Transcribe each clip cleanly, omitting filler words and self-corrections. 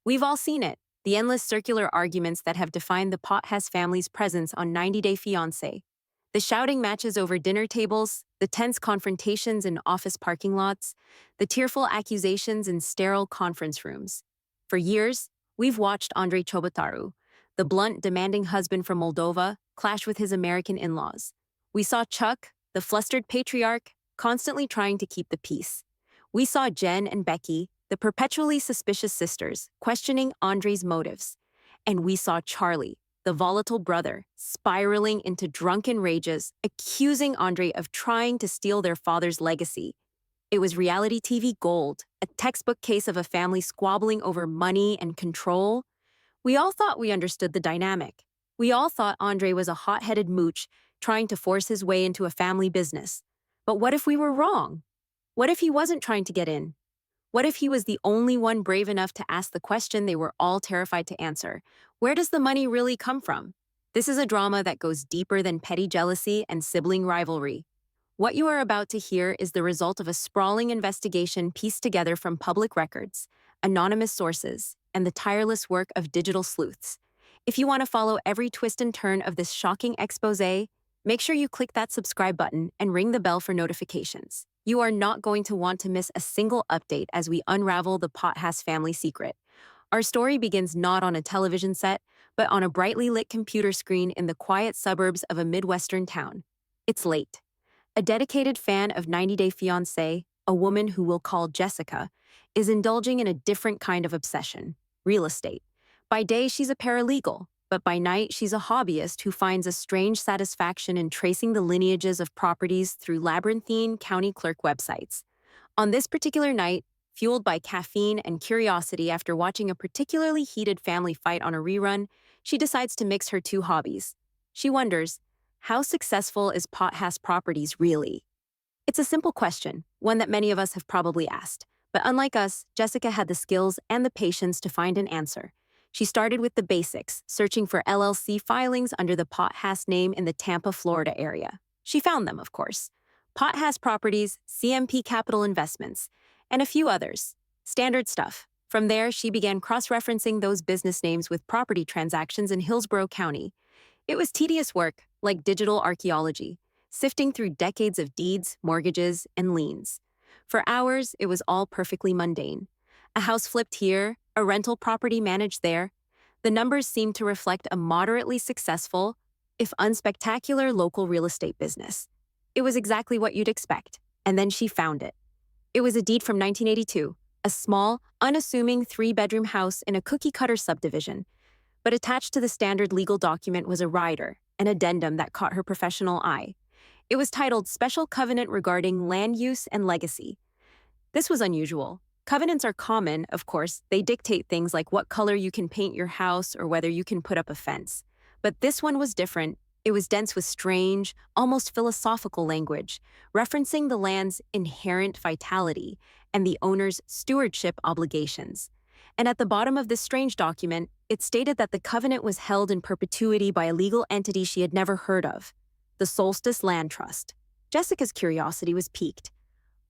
We've all seen it, the endless circular arguments that have defined the Potthast family's presence on 90 Day Fiancé. The shouting matches over dinner tables, the tense confrontations in office parking lots, the tearful accusations in sterile conference rooms. For years, we've watched Andrei Chobotaru, the blunt, demanding husband from Moldova, clash with his American in-laws. We saw Chuck, the flustered patriarch, constantly trying to keep the peace. We saw Jen and Becky, the perpetually suspicious sisters, questioning Andrei's motives. And we saw Charlie, the volatile brother, spiraling into drunken rages, accusing Andrei of trying to steal their father's legacy. It was reality TV gold, a textbook case of a family squabbling over money and control. We all thought we understood the dynamic. We all thought Andrei was a hot-headed mooch trying to force his way into a family business. But what if we were wrong? What if he wasn't trying to get in? What if he was the only one brave enough to ask the question they were all terrified to answer? Where does the money really come from? This is a drama that goes deeper than petty jealousy and sibling rivalry. What you are about to hear is the result of a sprawling investigation pieced together from public records, anonymous sources, and the tireless work of digital sleuths. If you want to follow every twist and turn of this shocking exposé, make sure you click that subscribe button and ring the bell for notifications. You are not going to want to miss a single update as we unravel the Potthast family secret. Our story begins not on a television set, but on a brightly lit computer screen in the quiet suburbs of a Midwestern town. It's late. A dedicated fan of 90 Day Fiancé, a woman who we'll call Jessica, is indulging in a different kind of obsession: real estate. By day, she's a paralegal, but by night, she's a hobbyist who finds a strange satisfaction in tracing the lineages of properties through labyrinthine county clerk websites. On this particular night, fueled by caffeine and curiosity after watching a particularly heated family fight on a rerun, she decides to mix her two hobbies. She wonders, how successful is Potthast Properties really? It's a simple question, one that many of us have probably asked. But unlike us, Jessica had the skills and the patience to find an answer. She started with the basics, searching for LLC filings under the Potthast name in the Tampa, Florida area. She found them, of course. Potthast Properties, CMP Capital Investments, and a few others. Standard stuff. From there, she began cross-referencing those business names with property transactions in Hillsborough County. It was tedious work, like digital archaeology, sifting through decades of deeds, mortgages, and liens. For hours, it was all perfectly mundane. A house flipped here, a rental property managed there. The numbers seemed to reflect a moderately successful, if unspectacular, local real estate business. It was exactly what you'd expect, and then she found it. It was a deed from 1982, a small, unassuming three-bedroom house in a cookie-cutter subdivision. But attached to the standard legal document was a rider, an addendum that caught her professional eye. It was titled Special Covenant Regarding Land Use and Legacy. This was unusual. Covenants are common, of course. They dictate things like what color you can paint your house or whether you can put up a fence. But this one was different. It was dense with strange, almost philosophical language, referencing the land's inherent vitality and the owner's stewardship obligations. And at the bottom of this strange document, it stated that the covenant was held in perpetuity by a legal entity she had never heard of, the Solstice Land Trust. Jessica's curiosity was piqued.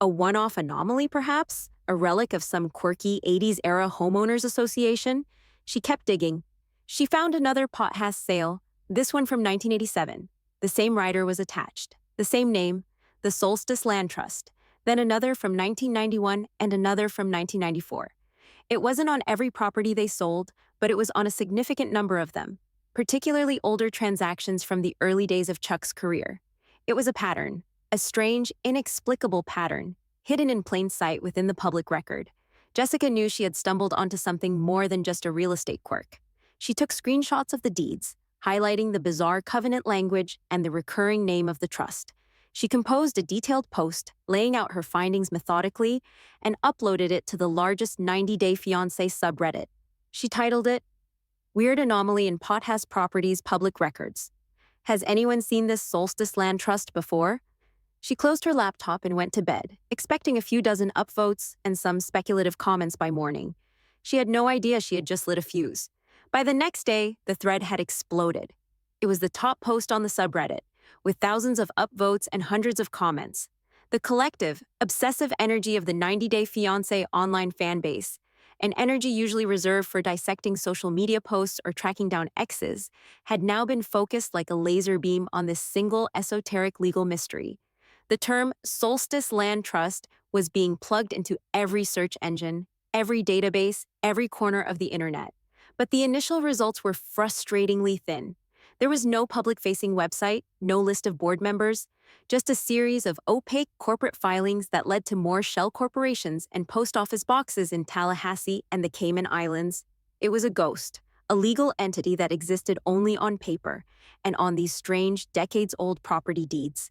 A one-off anomaly, perhaps? A relic of some quirky 80s-era homeowners association? She kept digging. She found another Potthast sale, this one from 1987. The same rider was attached. The same name, the Solstice Land Trust. Then another from 1991 and another from 1994. It wasn't on every property they sold, but it was on a significant number of them, particularly older transactions from the early days of Chuck's career. It was a pattern, a strange, inexplicable pattern, hidden in plain sight within the public record. Jessica knew she had stumbled onto something more than just a real estate quirk. She took screenshots of the deeds, highlighting the bizarre covenant language and the recurring name of the trust. She composed a detailed post, laying out her findings methodically, and uploaded it to the largest 90 Day Fiancé subreddit. She titled it, Weird Anomaly in Potthast Properties Public Records. Has anyone seen this Solstice Land Trust before? She closed her laptop and went to bed, expecting a few dozen upvotes and some speculative comments by morning. She had no idea she had just lit a fuse. By the next day, the thread had exploded. It was the top post on the subreddit, with thousands of upvotes and hundreds of comments. The collective, obsessive energy of the 90 Day Fiancé online fanbase. and energy usually reserved for dissecting social media posts or tracking down exes, had now been focused like a laser beam on this single esoteric legal mystery. The term Solstice Land Trust was being plugged into every search engine, every database, every corner of the internet. But the initial results were frustratingly thin. There was no public-facing website, no list of board members, just a series of opaque corporate filings that led to more shell corporations and post office boxes in Tallahassee and the Cayman Islands. It was a ghost, a legal entity that existed only on paper and on these strange, decades-old property deeds.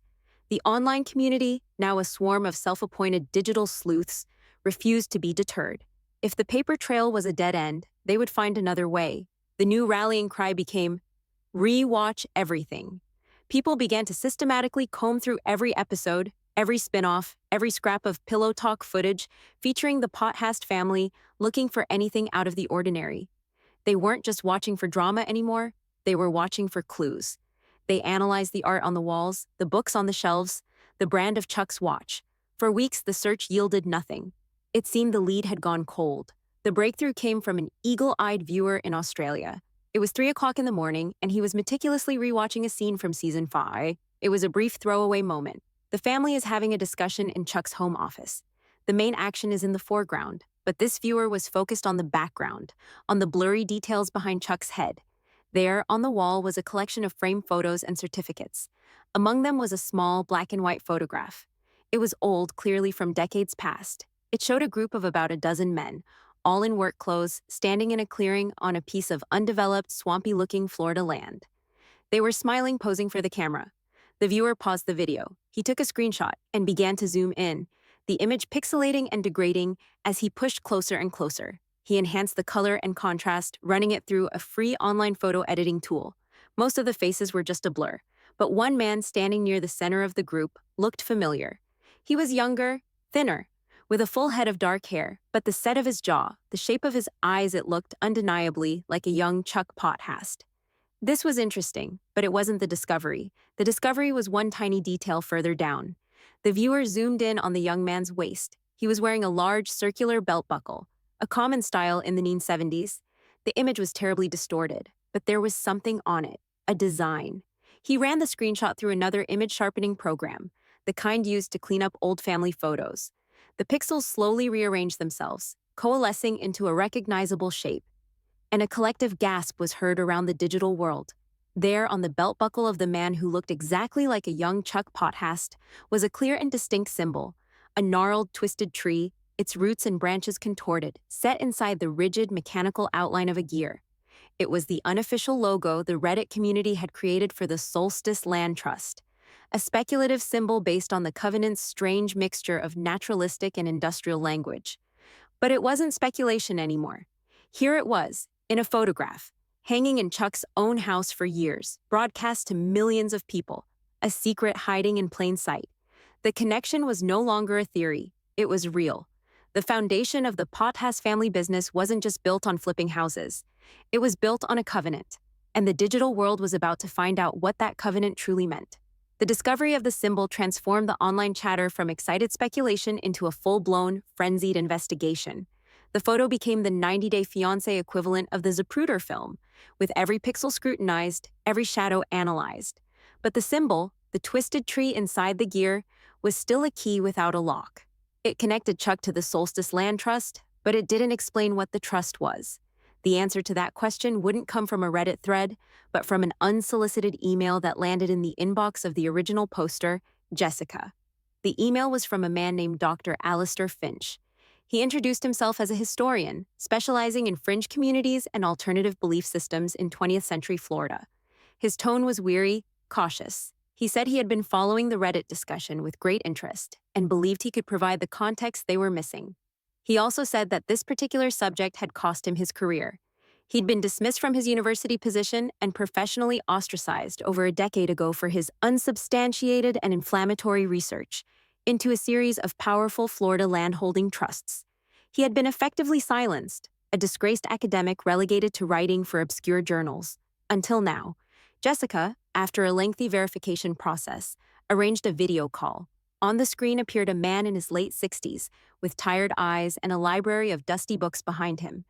The online community, now a swarm of self-appointed digital sleuths, refused to be deterred. If the paper trail was a dead end, they would find another way. The new rallying cry became, "Re-watch everything." People began to systematically comb through every episode, every spin-off, every scrap of pillow talk footage featuring the Potthast family, looking for anything out of the ordinary. They weren't just watching for drama anymore, they were watching for clues. They analyzed the art on the walls, the books on the shelves, the brand of Chuck's watch. For weeks, the search yielded nothing. It seemed the lead had gone cold. The breakthrough came from an eagle-eyed viewer in Australia. It was 3 o'clock in the morning, and he was meticulously rewatching a scene from season 5. It was a brief throwaway moment. The family is having a discussion in Chuck's home office. The main action is in the foreground, but this viewer was focused on the background, on the blurry details behind Chuck's head. There, on the wall, was a collection of framed photos and certificates. Among them was a small black-and-white photograph. It was old, clearly from decades past. It showed a group of about a dozen men, all in work clothes, standing in a clearing on a piece of undeveloped, swampy-looking Florida land. They were smiling, posing for the camera. The viewer paused the video. He took a screenshot and began to zoom in, the image pixelating and degrading as he pushed closer and closer. He enhanced the color and contrast, running it through a free online photo editing tool. Most of the faces were just a blur, but one man standing near the center of the group looked familiar. He was younger, thinner, with a full head of dark hair, but the set of his jaw, the shape of his eyes, it looked undeniably like a young Chuck Potthast. This was interesting, but it wasn't the discovery. The discovery was one tiny detail further down. The viewer zoomed in on the young man's waist. He was wearing a large circular belt buckle, a common style in the 1970s. The image was terribly distorted, but there was something on it, a design. He ran the screenshot through another image sharpening program, the kind used to clean up old family photos. The pixels slowly rearranged themselves, coalescing into a recognizable shape. And a collective gasp was heard around the digital world. There, on the belt buckle of the man who looked exactly like a young Chuck Potthast, was a clear and distinct symbol, a gnarled, twisted tree, its roots and branches contorted, set inside the rigid, mechanical outline of a gear. It was the unofficial logo the Reddit community had created for the Solstice Land Trust, a speculative symbol based on the Covenant's strange mixture of naturalistic and industrial language. But it wasn't speculation anymore. Here it was, in a photograph, hanging in Chuck's own house for years, broadcast to millions of people, a secret hiding in plain sight. The connection was no longer a theory, it was real. The foundation of the Potthast family business wasn't just built on flipping houses. It was built on a covenant, and the digital world was about to find out what that covenant truly meant. The discovery of the symbol transformed the online chatter from excited speculation into a full-blown, frenzied investigation. The photo became the 90-day fiance equivalent of the Zapruder film, with every pixel scrutinized, every shadow analyzed. But the symbol, the twisted tree inside the gear, was still a key without a lock. It connected Chuck to the Solstice Land Trust, but it didn't explain what the trust was. The answer to that question wouldn't come from a Reddit thread, but from an unsolicited email that landed in the inbox of the original poster, Jessica. The email was from a man named Dr. Alistair Finch. He introduced himself as a historian, specializing in fringe communities and alternative belief systems in 20th century Florida. His tone was weary, cautious. He said he had been following the Reddit discussion with great interest and believed he could provide the context they were missing. He also said that this particular subject had cost him his career. He'd been dismissed from his university position and professionally ostracized over a decade ago for his unsubstantiated and inflammatory research into a series of powerful Florida landholding trusts. He had been effectively silenced, a disgraced academic relegated to writing for obscure journals. Until now, Jessica, after a lengthy verification process, arranged a video call. On the screen appeared a man in his late 60s, with tired eyes and a library of dusty books behind him.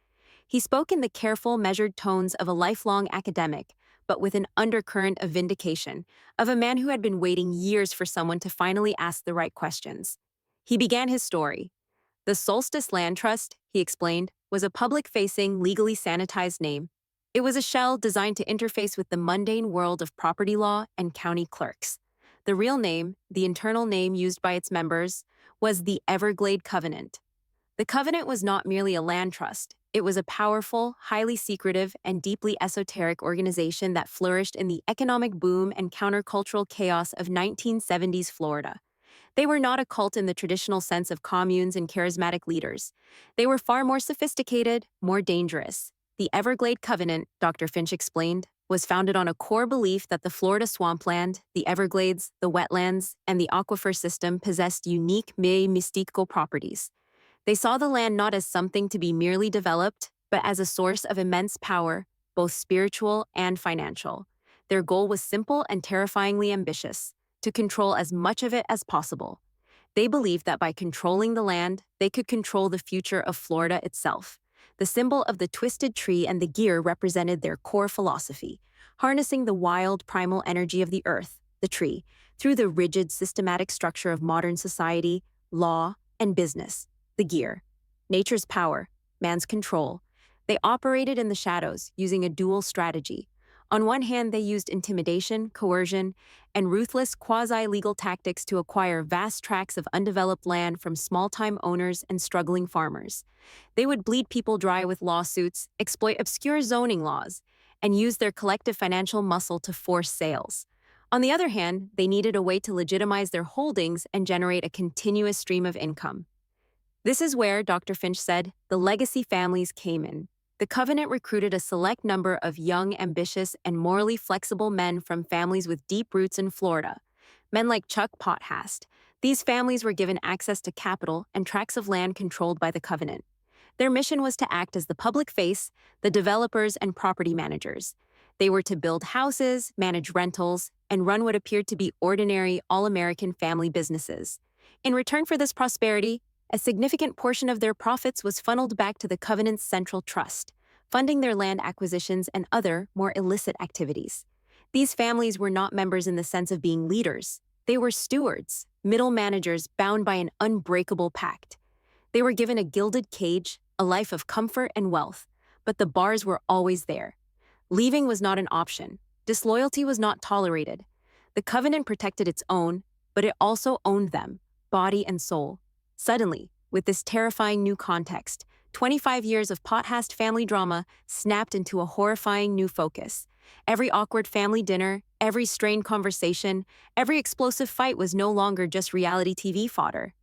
He spoke in the careful, measured tones of a lifelong academic, but with an undercurrent of vindication, of a man who had been waiting years for someone to finally ask the right questions. He began his story. The Solstice Land Trust, he explained, was a public-facing, legally sanitized name. It was a shell designed to interface with the mundane world of property law and county clerks. The real name, the internal name used by its members, was the Everglade Covenant. The Covenant was not merely a land trust. It was a powerful, highly secretive, and deeply esoteric organization that flourished in the economic boom and countercultural chaos of 1970s Florida. They were not a cult in the traditional sense of communes and charismatic leaders. They were far more sophisticated, more dangerous. The Everglade Covenant, Dr. Finch explained, was founded on a core belief that the Florida swampland, the Everglades, the wetlands, and the aquifer system possessed unique, mystical properties. They saw the land not as something to be merely developed, but as a source of immense power, both spiritual and financial. Their goal was simple and terrifyingly ambitious: to control as much of it as possible. They believed that by controlling the land, they could control the future of Florida itself. The symbol of the twisted tree and the gear represented their core philosophy, harnessing the wild, primal energy of the earth, the tree, through the rigid, systematic structure of modern society, law, and business. The gear, nature's power, man's control. They operated in the shadows, using a dual strategy. On one hand, they used intimidation, coercion, and ruthless quasi-legal tactics to acquire vast tracts of undeveloped land from small-time owners and struggling farmers. They would bleed people dry with lawsuits, exploit obscure zoning laws, and use their collective financial muscle to force sales. On the other hand, they needed a way to legitimize their holdings and generate a continuous stream of income. This is where, Dr. Finch said, the legacy families came in. The Covenant recruited a select number of young, ambitious, and morally flexible men from families with deep roots in Florida. Men like Chuck Potthast. These families were given access to capital and tracts of land controlled by the Covenant. Their mission was to act as the public face, the developers, and property managers. They were to build houses, manage rentals, and run what appeared to be ordinary, all-American family businesses. In return for this prosperity, a significant portion of their profits was funneled back to the Covenant's central trust, funding their land acquisitions and other, more illicit activities. These families were not members in the sense of being leaders. They were stewards, middle managers bound by an unbreakable pact. They were given a gilded cage, a life of comfort and wealth, but the bars were always there. Leaving was not an option. Disloyalty was not tolerated. The Covenant protected its own, but it also owned them, body and soul. Suddenly, with this terrifying new context, 25 years of Potthast family drama snapped into a horrifying new focus. Every awkward family dinner, every strained conversation, every explosive fight was no longer just reality TV fodder.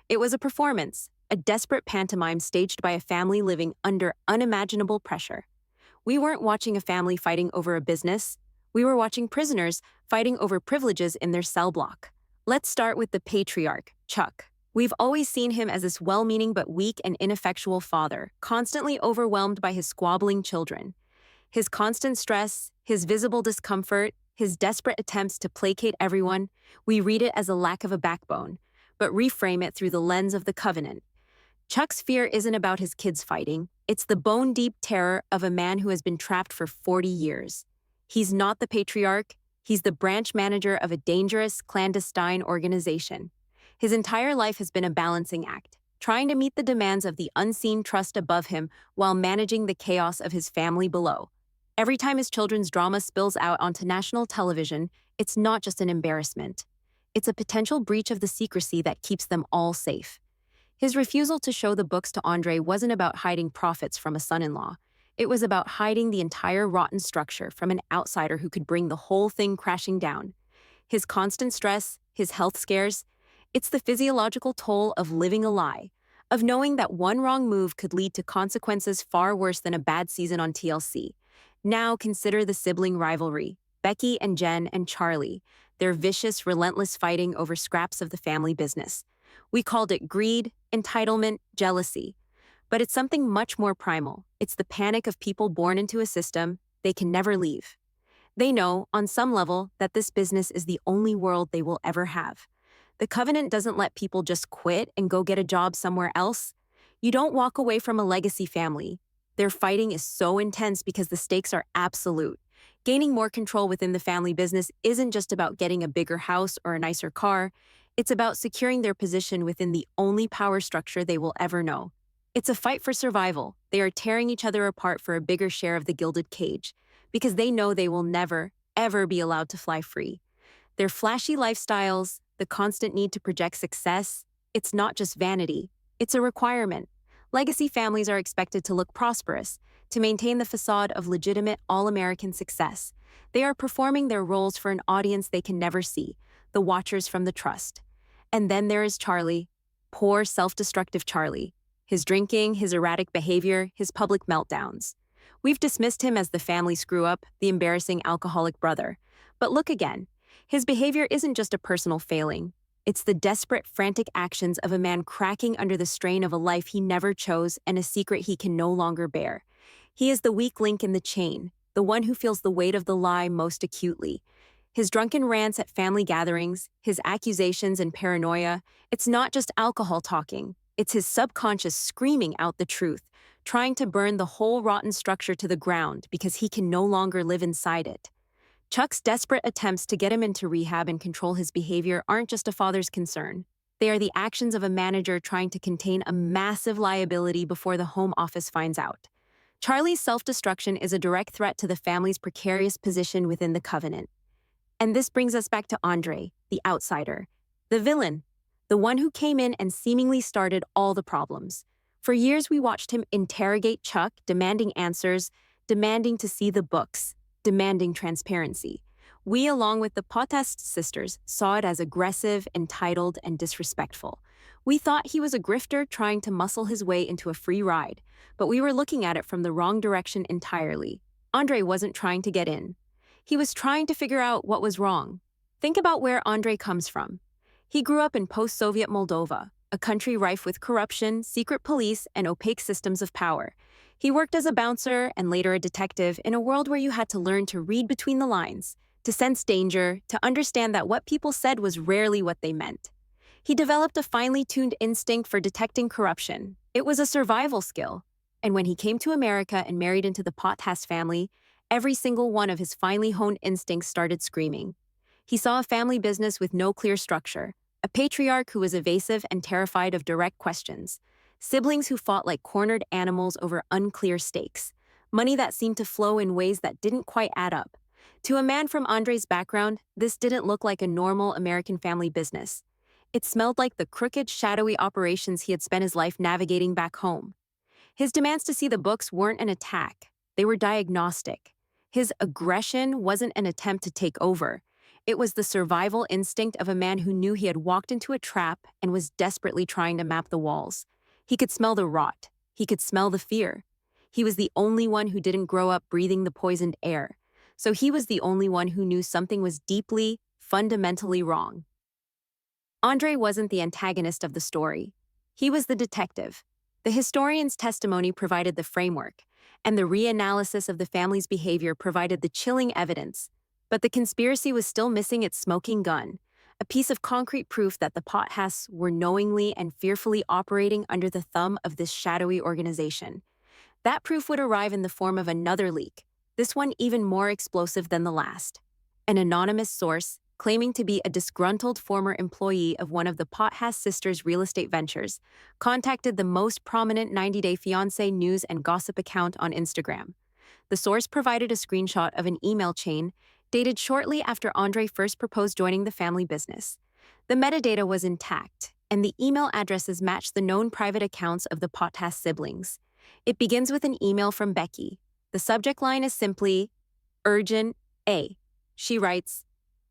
It was a performance, a desperate pantomime staged by a family living under unimaginable pressure. We weren't watching a family fighting over a business. We were watching prisoners fighting over privileges in their cell block. Let's start with the patriarch, Chuck. We've always seen him as this well-meaning but weak and ineffectual father, constantly overwhelmed by his squabbling children. His constant stress, his visible discomfort, his desperate attempts to placate everyone, we read it as a lack of a backbone, but reframe it through the lens of the Covenant. Chuck's fear isn't about his kids fighting. It's the bone-deep terror of a man who has been trapped for 40 years. He's not the patriarch. He's the branch manager of a dangerous, clandestine organization. His entire life has been a balancing act, trying to meet the demands of the unseen trust above him while managing the chaos of his family below. Every time his children's drama spills out onto national television, it's not just an embarrassment. It's a potential breach of the secrecy that keeps them all safe. His refusal to show the books to Andrei wasn't about hiding profits from a son-in-law. It was about hiding the entire rotten structure from an outsider who could bring the whole thing crashing down. His constant stress, his health scares, it's the physiological toll of living a lie, of knowing that one wrong move could lead to consequences far worse than a bad season on TLC. Now consider the sibling rivalry, Becky and Jen and Charlie, their vicious, relentless fighting over scraps of the family business. We called it greed, entitlement, jealousy. But it's something much more primal. It's the panic of people born into a system they can never leave. They know, on some level, that this business is the only world they will ever have. The covenant doesn't let people just quit and go get a job somewhere else. You don't walk away from a legacy family. Their fighting is so intense because the stakes are absolute. Gaining more control within the family business isn't just about getting a bigger house or a nicer car. It's about securing their position within the only power structure they will ever know. It's a fight for survival. They are tearing each other apart for a bigger share of the gilded cage because they know they will never, ever be allowed to fly free. Their flashy lifestyles, the constant need to project success, it's not just vanity, it's a requirement. Legacy families are expected to look prosperous, to maintain the facade of legitimate all-American success. They are performing their roles for an audience they can never see, the watchers from the trust. And then there is Charlie, poor self-destructive Charlie. His drinking, his erratic behavior, his public meltdowns. We've dismissed him as the family screw-up, the embarrassing alcoholic brother. But look again. His behavior isn't just a personal failing. It's the desperate, frantic actions of a man cracking under the strain of a life he never chose and a secret he can no longer bear. He is the weak link in the chain, the one who feels the weight of the lie most acutely. His drunken rants at family gatherings, his accusations and paranoia, it's not just alcohol talking. It's his subconscious screaming out the truth, trying to burn the whole rotten structure to the ground because he can no longer live inside it. Chuck's desperate attempts to get him into rehab and control his behavior aren't just a father's concern. They are the actions of a manager trying to contain a massive liability before the home office finds out. Charlie's self-destruction is a direct threat to the family's precarious position within the covenant. And this brings us back to Andrei, the outsider, the villain, the one who came in and seemingly started all the problems. For years, we watched him interrogate Chuck, demanding answers, demanding to see the books, demanding transparency. We, along with the Potthast sisters, saw it as aggressive, entitled, and disrespectful. We thought he was a grifter trying to muscle his way into a free ride, but we were looking at it from the wrong direction entirely. Andrei wasn't trying to get in. He was trying to figure out what was wrong. Think about where Andrei comes from. He grew up in post-Soviet Moldova, a country rife with corruption, secret police, and opaque systems of power. He worked as a bouncer and later a detective in a world where you had to learn to read between the lines, to sense danger, to understand that what people said was rarely what they meant. He developed a finely tuned instinct for detecting corruption. It was a survival skill. And when he came to America and married into the Potthast family, every single one of his finely honed instincts started screaming. He saw a family business with no clear structure, a patriarch who was evasive and terrified of direct questions, siblings who fought like cornered animals over unclear stakes, money that seemed to flow in ways that didn't quite add up. To a man from Andrei's background, this didn't look like a normal American family business. It smelled like the crooked, shadowy operations he had spent his life navigating back home. His demands to see the books weren't an attack. They were diagnostic. His aggression wasn't an attempt to take over. It was the survival instinct of a man who knew he had walked into a trap and was desperately trying to map the walls. He could smell the rot. He could smell the fear. He was the only one who didn't grow up breathing the poisoned air. So he was the only one who knew something was deeply, fundamentally wrong. Andrei wasn't the antagonist of the story. He was the detective. The historian's testimony provided the framework, and the reanalysis of the family's behavior provided the chilling evidence. But the conspiracy was still missing its smoking gun, a piece of concrete proof that the Potthasts were knowingly and fearfully operating under the thumb of this shadowy organization. That proof would arrive in the form of another leak, this one even more explosive than the last. An anonymous source, claiming to be a disgruntled former employee of one of the Potthast sisters' real estate ventures, contacted the most prominent 90-Day Fiance news and gossip account on Instagram. The source provided a screenshot of an email chain dated shortly after Andrei first proposed joining the family business. The metadata was intact, and the email addresses matched the known private accounts of the Potthast siblings. It begins with an email from Becky. The subject line is simply, "Urgent A." She writes,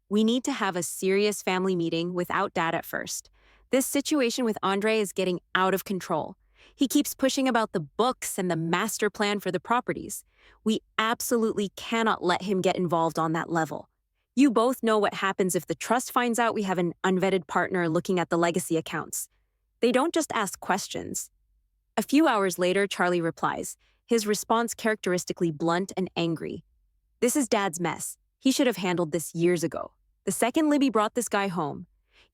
"We need to have a serious family meeting without Dad at first. This situation with Andrei is getting out of control. He keeps pushing about the books and the master plan for the properties. We absolutely cannot let him get involved on that level. You both know what happens if the trust finds out we have an unvetted partner looking at the legacy accounts. They don't just ask questions." A few hours later, Charlie replies, his response characteristically blunt and angry. "This is Dad's mess. He should have handled this years ago. The second Libby brought this guy home,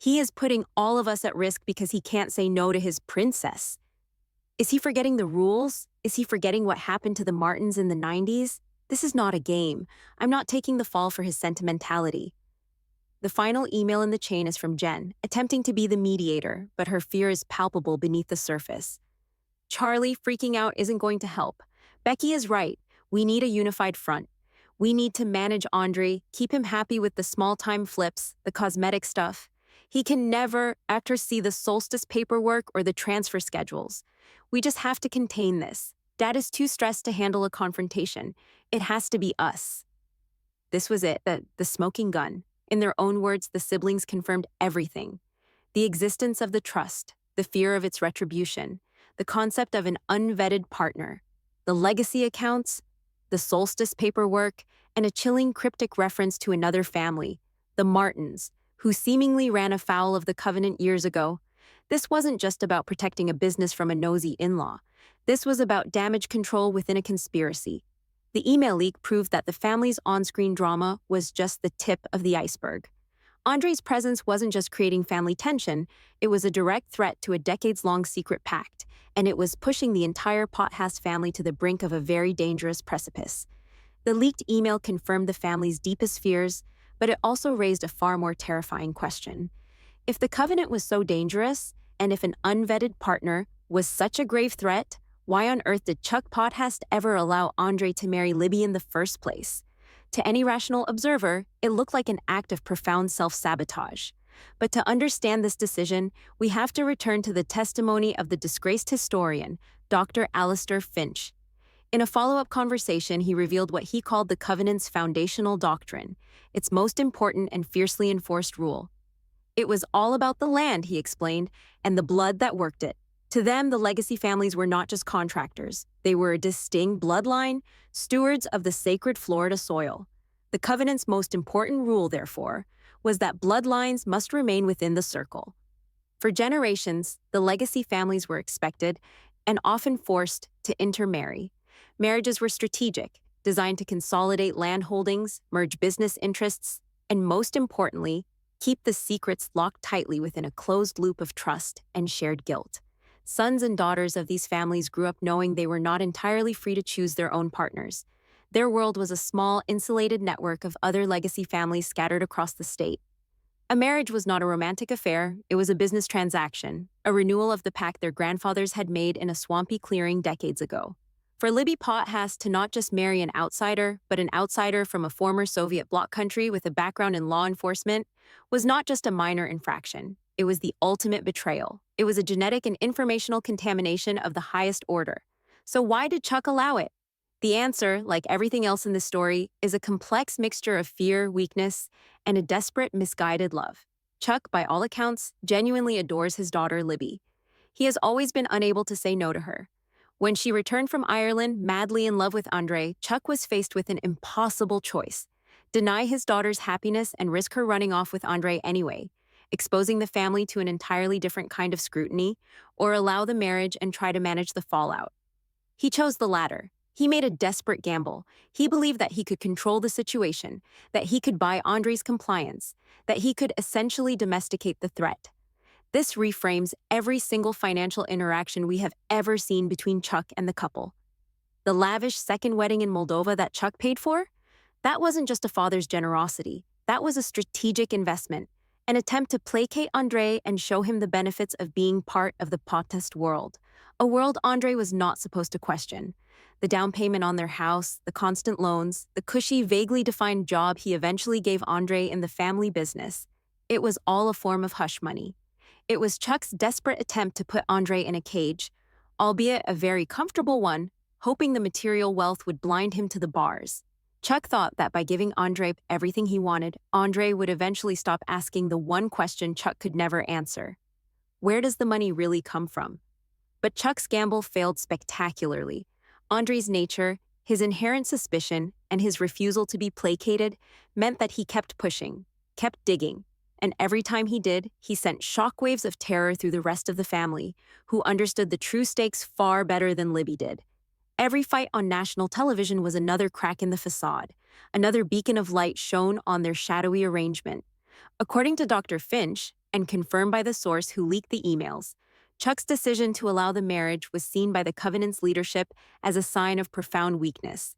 He is putting all of us at risk because he can't say no to his princess. Is he forgetting the rules? Is he forgetting what happened to the Martins in the 90s? This is not a game. I'm not taking the fall for his sentimentality. The final email in the chain is from Jen, attempting to be the mediator, but her fear is palpable beneath the surface. Charlie freaking out isn't going to help. Becky is right. We need a unified front. We need to manage Andrei, keep him happy with the small-time flips, the cosmetic stuff. He can never, after see the solstice paperwork or the transfer schedules. We just have to contain this. Dad is too stressed to handle a confrontation. It has to be us. This was it, the smoking gun. In their own words, the siblings confirmed everything. The existence of the trust, the fear of its retribution, the concept of an unvetted partner, the legacy accounts, the solstice paperwork, and a chilling cryptic reference to another family, the Martins, who seemingly ran afoul of the Covenant years ago. This wasn't just about protecting a business from a nosy in-law. This was about damage control within a conspiracy. The email leak proved that the family's on-screen drama was just the tip of the iceberg. Andrei's presence wasn't just creating family tension, it was a direct threat to a decades-long secret pact, and it was pushing the entire Potthast family to the brink of a very dangerous precipice. The leaked email confirmed the family's deepest fears, but it also raised a far more terrifying question. If the Covenant was so dangerous, and if an unvetted partner was such a grave threat, why on earth did Chuck Potthast ever allow Andrei to marry Libby in the first place? To any rational observer, it looked like an act of profound self-sabotage. But to understand this decision, we have to return to the testimony of the disgraced historian, Dr. Alistair Finch. In a follow-up conversation, he revealed what he called the Covenant's foundational doctrine, its most important and fiercely enforced rule. It was all about the land, he explained, and the blood that worked it. To them, the legacy families were not just contractors. They were a distinct bloodline, stewards of the sacred Florida soil. The Covenant's most important rule, therefore, was that bloodlines must remain within the circle. For generations, the legacy families were expected, and often forced, to intermarry. Marriages were strategic, designed to consolidate land holdings, merge business interests, and most importantly, keep the secrets locked tightly within a closed loop of trust and shared guilt. Sons and daughters of these families grew up knowing they were not entirely free to choose their own partners. Their world was a small, insulated network of other legacy families scattered across the state. A marriage was not a romantic affair, it was a business transaction, a renewal of the pact their grandfathers had made in a swampy clearing decades ago. For Libby Potthast to not just marry an outsider, but an outsider from a former Soviet bloc country with a background in law enforcement, was not just a minor infraction. It was the ultimate betrayal. It was a genetic and informational contamination of the highest order. So why did Chuck allow it? The answer, like everything else in this story, is a complex mixture of fear, weakness, and a desperate, misguided love. Chuck, by all accounts, genuinely adores his daughter, Libby. He has always been unable to say no to her. When she returned from Ireland, madly in love with Andrei, Chuck was faced with an impossible choice: deny his daughter's happiness and risk her running off with Andrei anyway, exposing the family to an entirely different kind of scrutiny, or allow the marriage and try to manage the fallout. He chose the latter. He made a desperate gamble. He believed that he could control the situation, that he could buy Andrei's compliance, that he could essentially domesticate the threat. This reframes every single financial interaction we have ever seen between Chuck and the couple. The lavish second wedding in Moldova that Chuck paid for? That wasn't just a father's generosity. That was a strategic investment, an attempt to placate Andrei and show him the benefits of being part of the Potthast world, a world Andrei was not supposed to question. The down payment on their house, the constant loans, the cushy, vaguely defined job he eventually gave Andrei in the family business. It was all a form of hush money. It was Chuck's desperate attempt to put Andrei in a cage, albeit a very comfortable one, hoping the material wealth would blind him to the bars. Chuck thought that by giving Andrei everything he wanted, Andrei would eventually stop asking the one question Chuck could never answer: where does the money really come from? But Chuck's gamble failed spectacularly. Andrei's nature, his inherent suspicion, and his refusal to be placated meant that he kept pushing, kept digging. And every time he did, he sent shockwaves of terror through the rest of the family, who understood the true stakes far better than Libby did. Every fight on national television was another crack in the facade, another beacon of light shone on their shadowy arrangement. According to Dr. Finch, and confirmed by the source who leaked the emails. Chuck's decision to allow the marriage was seen by the Covenant's leadership as a sign of profound weakness.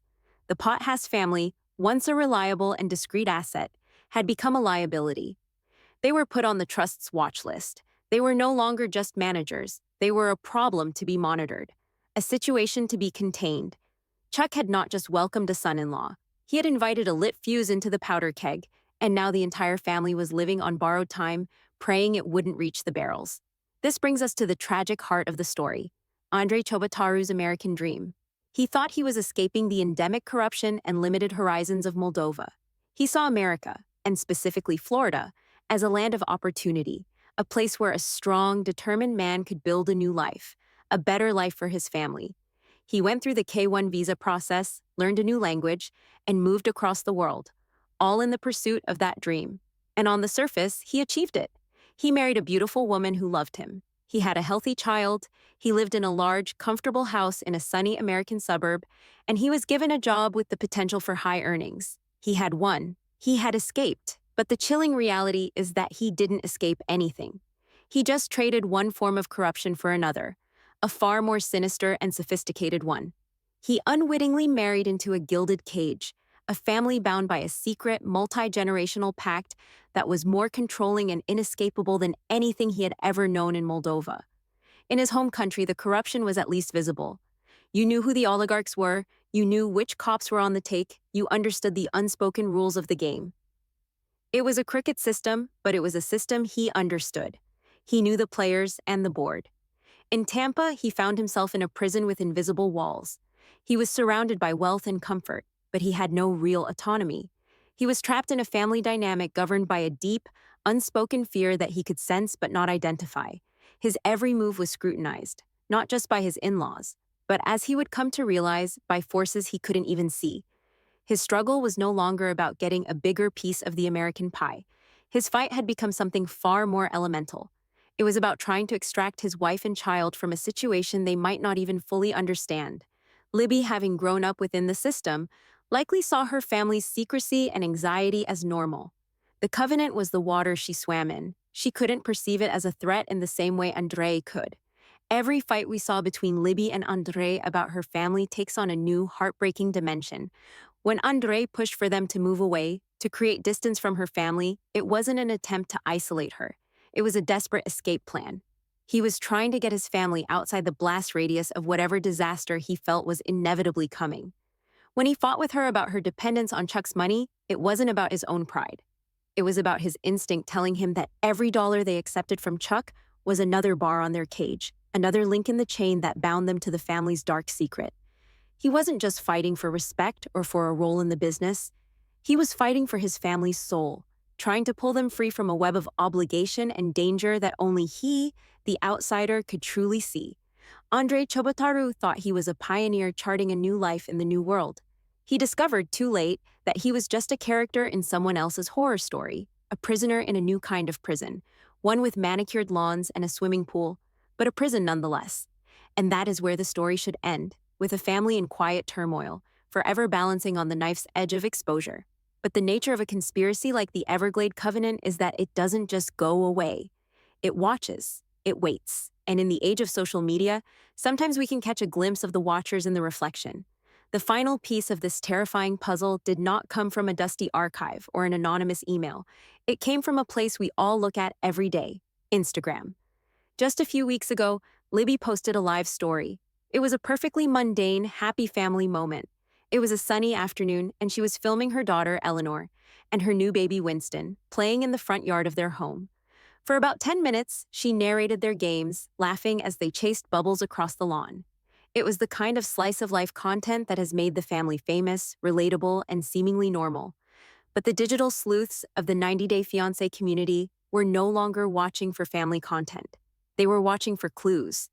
The Potthast family, once a reliable and discreet asset, had become a liability. They were put on the trust's watch list. They were no longer just managers. They were a problem to be monitored, a situation to be contained. Chuck had not just welcomed a son-in-law. He had invited a lit fuse into the powder keg, and now the entire family was living on borrowed time, praying it wouldn't reach the barrels. This brings us to the tragic heart of the story, Andrei Chobotauru's American dream. He thought he was escaping the endemic corruption and limited horizons of Moldova. He saw America, and specifically Florida, as a land of opportunity, a place where a strong, determined man could build a new life, a better life for his family. He went through the K-1 visa process, learned a new language, and moved across the world, all in the pursuit of that dream. And on the surface, he achieved it. He married a beautiful woman who loved him. He had a healthy child, he lived in a large, comfortable house in a sunny American suburb, and he was given a job with the potential for high earnings. He had won. He had escaped. But the chilling reality is that he didn't escape anything. He just traded one form of corruption for another, a far more sinister and sophisticated one. He unwittingly married into a gilded cage, a family bound by a secret, multi-generational pact that was more controlling and inescapable than anything he had ever known in Moldova. In his home country, the corruption was at least visible. You knew who the oligarchs were, you knew which cops were on the take, you understood the unspoken rules of the game. It was a crooked system, but it was a system he understood. He knew the players and the board. In Tampa, he found himself in a prison with invisible walls. He was surrounded by wealth and comfort, but he had no real autonomy. He was trapped in a family dynamic governed by a deep, unspoken fear that he could sense but not identify. His every move was scrutinized, not just by his in-laws, but as he would come to realize, by forces he couldn't even see. His struggle was no longer about getting a bigger piece of the American pie. His fight had become something far more elemental. It was about trying to extract his wife and child from a situation they might not even fully understand. Libby, having grown up within the system, likely saw her family's secrecy and anxiety as normal. The Covenant was the water she swam in. She couldn't perceive it as a threat in the same way Andrei could. Every fight we saw between Libby and Andrei about her family takes on a new, heartbreaking dimension. When Andrei pushed for them to move away, to create distance from her family, it wasn't an attempt to isolate her. It was a desperate escape plan. He was trying to get his family outside the blast radius of whatever disaster he felt was inevitably coming. When he fought with her about her dependence on Chuck's money, it wasn't about his own pride. It was about his instinct telling him that every dollar they accepted from Chuck was another bar on their cage, another link in the chain that bound them to the family's dark secret. He wasn't just fighting for respect or for a role in the business. He was fighting for his family's soul, trying to pull them free from a web of obligation and danger that only he, the outsider, could truly see. Andrei Chobotaru thought he was a pioneer charting a new life in the new world. He discovered too late that he was just a character in someone else's horror story, a prisoner in a new kind of prison, one with manicured lawns and a swimming pool, but a prison nonetheless. And that is where the story should end, with a family in quiet turmoil, forever balancing on the knife's edge of exposure. But the nature of a conspiracy like the Everglade Covenant is that it doesn't just go away. It watches, it waits, and in the age of social media, sometimes we can catch a glimpse of the watchers in the reflection. The final piece of this terrifying puzzle did not come from a dusty archive or an anonymous email. It came from a place we all look at every day, Instagram. Just a few weeks ago, Libby posted a live story. It was a perfectly mundane, happy family moment. It was a sunny afternoon, and she was filming her daughter, Eleanor, and her new baby, Winston, playing in the front yard of their home. For about 10 minutes, she narrated their games, laughing as they chased bubbles across the lawn. It was the kind of slice-of-life content that has made the family famous, relatable, and seemingly normal. But the digital sleuths of the 90-Day Fiancé community were no longer watching for family content. They were watching for clues.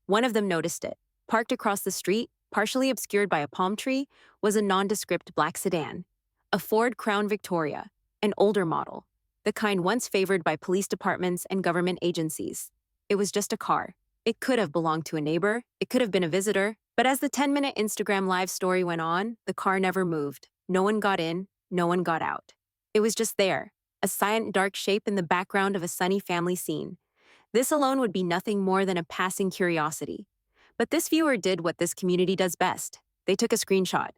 One of them noticed it. Parked across the street, partially obscured by a palm tree, was a nondescript black sedan. A Ford Crown Victoria, an older model, the kind once favored by police departments and government agencies. It was just a car. It could have belonged to a neighbor, it could have been a visitor, but as the 10-minute Instagram live story went on, the car never moved. No one got in, no one got out. It was just there, a silent dark shape in the background of a sunny family scene. This alone would be nothing more than a passing curiosity. But this viewer did what this community does best. They took a screenshot.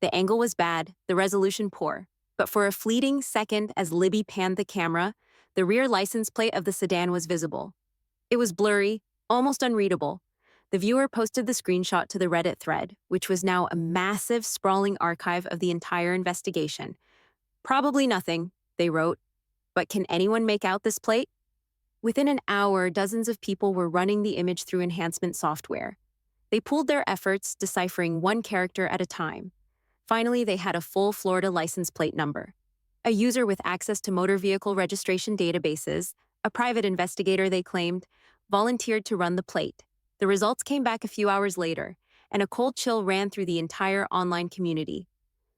The angle was bad, the resolution poor. But for a fleeting second as Libby panned the camera, the rear license plate of the sedan was visible. It was blurry, almost unreadable. The viewer posted the screenshot to the Reddit thread, which was now a massive, sprawling archive of the entire investigation. Probably nothing, they wrote. But can anyone make out this plate? Within an hour, dozens of people were running the image through enhancement software. They pooled their efforts, deciphering one character at a time. Finally, they had a full Florida license plate number. A user with access to motor vehicle registration databases, a private investigator, they claimed, volunteered to run the plate. The results came back a few hours later, and a cold chill ran through the entire online community.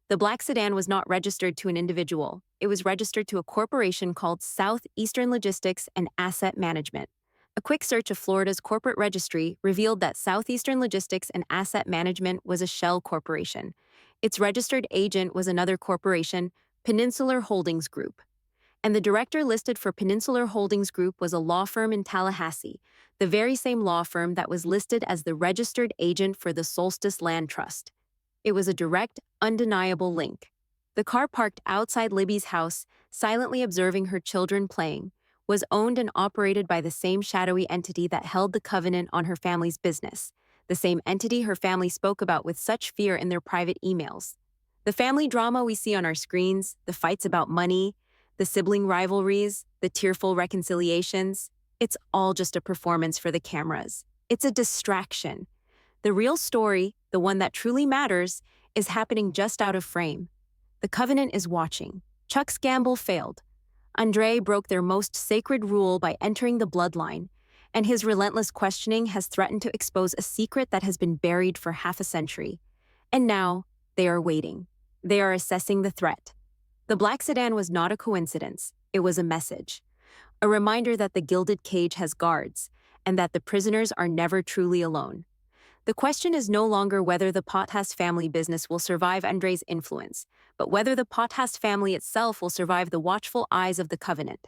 The black sedan was not registered to an individual. It was registered to a corporation called Southeastern Logistics and Asset Management. A quick search of Florida's corporate registry revealed that Southeastern Logistics and Asset Management was a shell corporation. Its registered agent was another corporation, Peninsular Holdings Group. And the director listed for Peninsular Holdings Group was a law firm in Tallahassee, the very same law firm that was listed as the registered agent for the Solstice Land Trust. It was a direct, undeniable link. The car parked outside Libby's house, silently observing her children playing, was owned and operated by the same shadowy entity that held the covenant on her family's business, the same entity her family spoke about with such fear in their private emails. The family drama we see on our screens, the fights about money, the sibling rivalries, the tearful reconciliations, it's all just a performance for the cameras. It's a distraction. The real story, the one that truly matters, is happening just out of frame. The Covenant is watching. Chuck's gamble failed. Andrei broke their most sacred rule by entering the bloodline, and his relentless questioning has threatened to expose a secret that has been buried for half a century. And now, they are waiting. They are assessing the threat. The black sedan was not a coincidence. It was a message. A reminder that the gilded cage has guards, and that the prisoners are never truly alone. The question is no longer whether the Potthast family business will survive Andrei's influence, but whether the Potthast family itself will survive the watchful eyes of the Covenant.